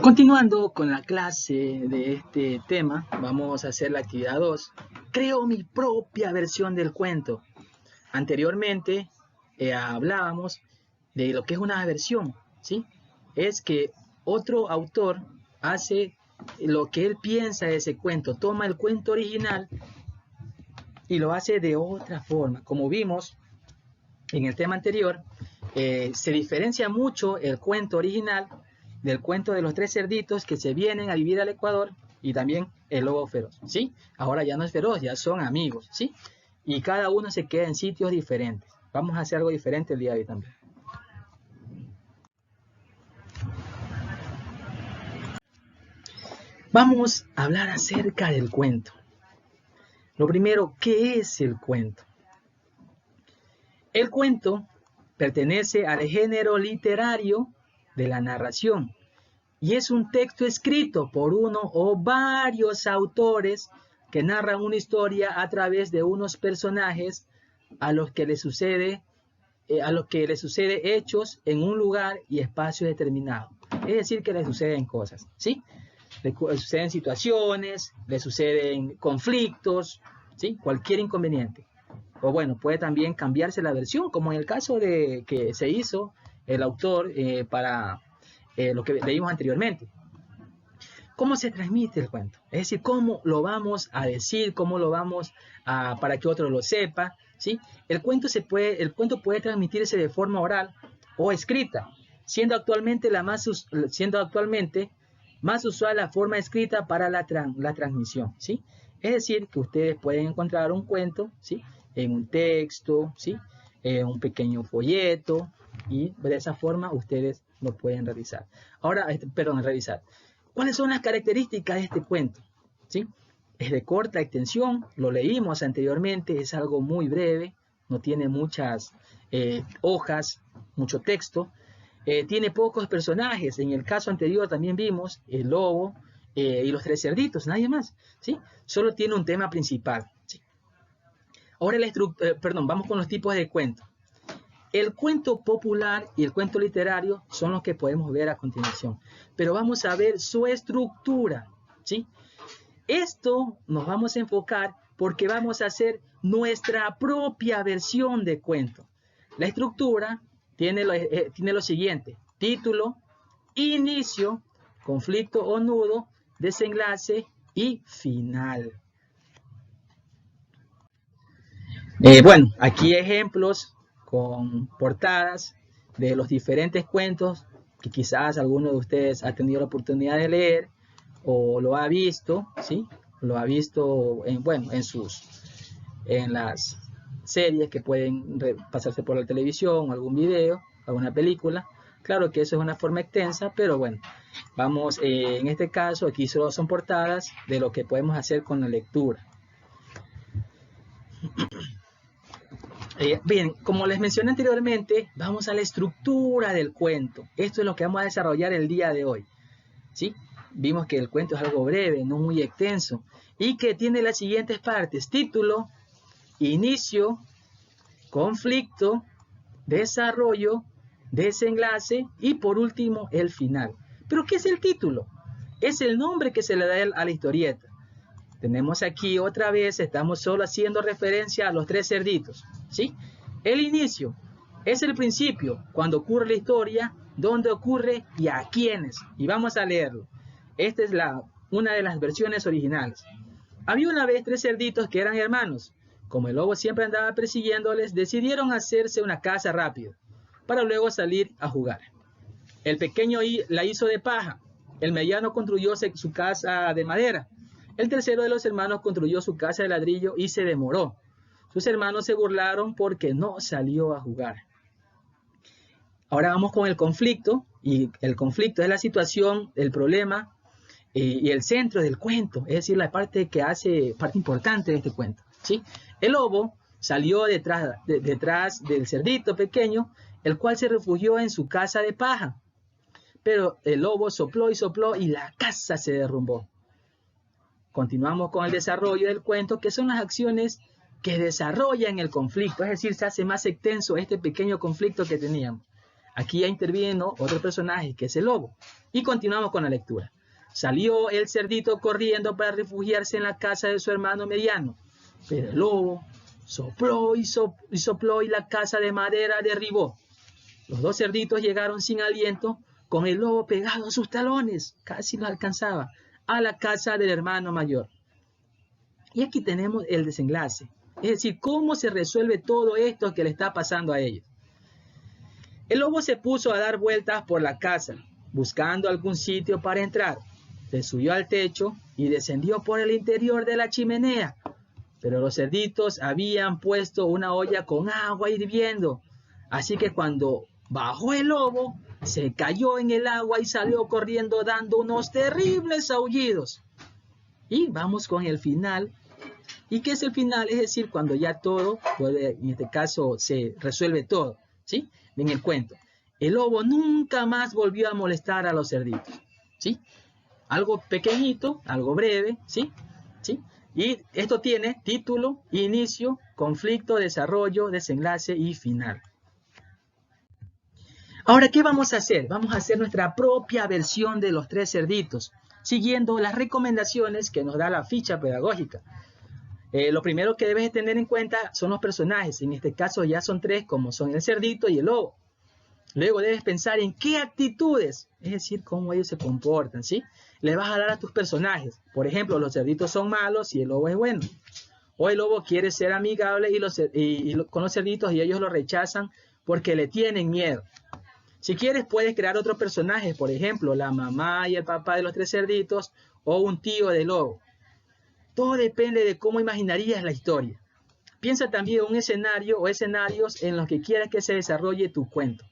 Continuando con la clase de este tema, vamos a hacer la actividad 2. Creo mi propia versión del cuento. Anteriormente hablábamos de lo que es una versión, ¿sí? Es que otro autor hace lo que él piensa de ese cuento, toma el cuento original y lo hace de otra forma. Como vimos en el tema anterior, se diferencia mucho el cuento original del cuento de los tres cerditos que se vienen a vivir al Ecuador y también el lobo feroz, ¿sí? Ahora ya no es feroz, ya son amigos, ¿sí? Y cada uno se queda en sitios diferentes. Vamos a hacer algo diferente el día de hoy también. Vamos a hablar acerca del cuento. Lo primero, ¿qué es el cuento? El cuento pertenece al género literario de la narración y es un texto escrito por uno o varios autores que narran una historia a través de unos personajes a los que les sucede hechos en un lugar y espacio determinado. Es decir, que les suceden cosas, ¿sí? Les suceden situaciones, les suceden conflictos, ¿sí? Cualquier inconveniente. O bueno, puede también cambiarse la versión, como en el caso de que se hizo el autor para lo que leímos anteriormente. ¿Cómo se transmite el cuento? Es decir, ¿cómo lo vamos a decir? ¿Cómo lo vamos a para que otro lo sepa? ¿Sí? El cuento puede transmitirse de forma oral o escrita, siendo actualmente más usual la forma escrita para la transmisión, ¿sí? Es decir, que ustedes pueden encontrar un cuento, ¿sí? En un texto, ¿sí? En un pequeño folleto, y de esa forma ustedes lo pueden realizar. Ahora, revisar. ¿Cuáles son las características de este cuento? ¿Sí? Es de corta extensión, lo leímos anteriormente, es algo muy breve, no tiene muchas hojas, mucho texto, tiene pocos personajes. En el caso anterior también vimos el lobo y los tres cerditos, nadie más, ¿sí? Solo tiene un tema principal, ¿sí? Ahora vamos con los tipos de cuento. El cuento popular y el cuento literario son los que podemos ver a continuación, pero vamos a ver su estructura, ¿sí? Esto nos vamos a enfocar porque vamos a hacer nuestra propia versión de cuento. La estructura tiene lo siguiente: título, inicio, conflicto o nudo, desenlace y final. Bueno, aquí ejemplos con portadas de los diferentes cuentos que quizás alguno de ustedes ha tenido la oportunidad de leer o lo ha visto, ¿sí? Lo ha visto en las series que pueden pasarse por la televisión, algún video, alguna película. Claro que eso es una forma extensa, pero bueno, vamos, en este caso aquí solo son portadas de lo que podemos hacer con la lectura. Bien, como les mencioné anteriormente, vamos a la estructura del cuento. Esto es lo que vamos a desarrollar el día de hoy, ¿sí? Vimos que el cuento es algo breve, no muy extenso, y que tiene las siguientes partes: título, inicio, conflicto, desarrollo, desenlace y por último el final. ¿Pero qué es el título? Es el nombre que se le da a la historieta. Tenemos aquí otra vez, estamos solo haciendo referencia a los tres cerditos, ¿sí? El inicio es el principio, cuando ocurre la historia, dónde ocurre y a quiénes. Y vamos a leerlo. Esta es una de las versiones originales. Había una vez tres cerditos que eran hermanos. Como el lobo siempre andaba persiguiéndoles, decidieron hacerse una casa rápido, para luego salir a jugar. El pequeño la hizo de paja, el mediano construyó su casa de madera, el tercero de los hermanos construyó su casa de ladrillo y se demoró. Sus hermanos se burlaron porque no salió a jugar. Ahora vamos con el conflicto, y el conflicto es la situación, el problema y el centro del cuento, es decir, la parte que hace parte importante de este cuento, ¿sí? El lobo salió detrás del cerdito pequeño, el cual se refugió en su casa de paja. Pero el lobo sopló y sopló y la casa se derrumbó. Continuamos con el desarrollo del cuento, que son las acciones que desarrollan el conflicto, es decir, se hace más extenso este pequeño conflicto que teníamos. Aquí ya intervino otro personaje que es el lobo. Y continuamos con la lectura. Salió el cerdito corriendo para refugiarse en la casa de su hermano mediano. Pero el lobo sopló y sopló y la casa de madera derribó. Los dos cerditos llegaron sin aliento, con el lobo pegado a sus talones, casi los alcanzaba, a la casa del hermano mayor. Y aquí tenemos el desenlace, es decir, cómo se resuelve todo esto que le está pasando a ellos. El lobo se puso a dar vueltas por la casa, buscando algún sitio para entrar. Se subió al techo y descendió por el interior de la chimenea. Pero los cerditos habían puesto una olla con agua hirviendo. Así que cuando bajó el lobo, se cayó en el agua y salió corriendo dando unos terribles aullidos. Y vamos con el final. ¿Y qué es el final? Es decir, cuando ya todo, en este caso se resuelve todo, ¿sí? En el cuento. El lobo nunca más volvió a molestar a los cerditos, ¿sí? Algo pequeñito, algo breve, ¿sí? ¿Sí? Y esto tiene título, inicio, conflicto, desarrollo, desenlace y final. Ahora, ¿qué vamos a hacer? Vamos a hacer nuestra propia versión de los tres cerditos, siguiendo las recomendaciones que nos da la ficha pedagógica. Lo primero que debes tener en cuenta son los personajes. En este caso ya son tres, como son el cerdito y el lobo. Luego debes pensar en qué actitudes, es decir, cómo ellos se comportan, ¿sí? Le vas a dar a tus personajes. Por ejemplo, los cerditos son malos y el lobo es bueno. O el lobo quiere ser amigable con los cerditos y ellos lo rechazan porque le tienen miedo. Si quieres, puedes crear otro personaje, por ejemplo, la mamá y el papá de los tres cerditos o un tío del lobo. Todo depende de cómo imaginarías la historia. Piensa también en un escenario o escenarios en los que quieras que se desarrolle tu cuento.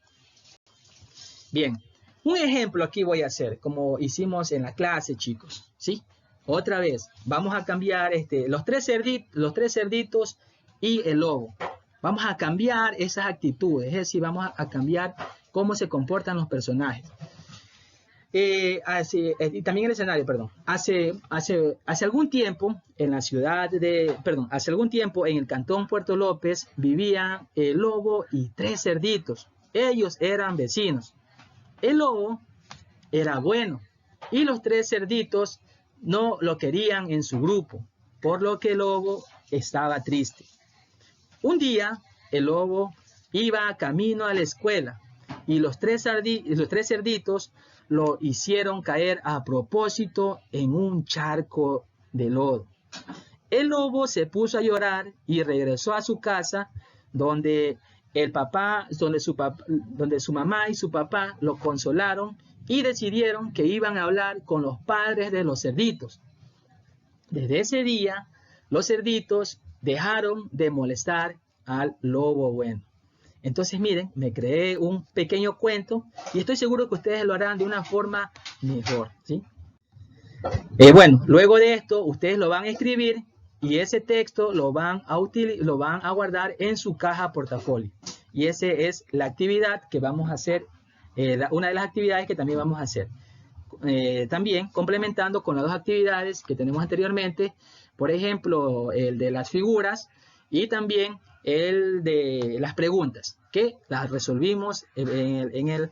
Bien, un ejemplo aquí voy a hacer, como hicimos en la clase, chicos, ¿sí? Otra vez, vamos a cambiar los tres cerditos y el lobo. Vamos a cambiar esas actitudes, es decir, vamos a cambiar cómo se comportan los personajes. Y también el escenario, perdón. Hace algún tiempo en hace algún tiempo en el cantón Puerto López vivían el lobo y tres cerditos. Ellos eran vecinos. El lobo era bueno y los tres cerditos no lo querían en su grupo, por lo que el lobo estaba triste. Un día el lobo iba camino a la escuela y los tres cerditos lo hicieron caer a propósito en un charco de lodo. El lobo se puso a llorar y regresó a su casa donde su mamá y su papá lo consolaron y decidieron que iban a hablar con los padres de los cerditos. Desde ese día, los cerditos dejaron de molestar al lobo bueno. Entonces, miren, me creé un pequeño cuento y estoy seguro que ustedes lo harán de una forma mejor, ¿sí? Bueno, luego de esto, ustedes lo van a escribir y ese texto lo van a guardar en su caja portafolio. Y esa es la actividad que vamos a hacer, una de las actividades que también vamos a hacer. También complementando con las dos actividades que tenemos anteriormente, por ejemplo, el de las figuras y también el de las preguntas, que las resolvimos en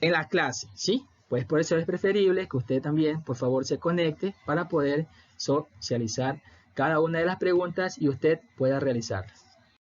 la clase, ¿sí? Pues por eso es preferible que usted también, por favor, se conecte para poder socializar cada una de las preguntas y usted pueda realizarlas.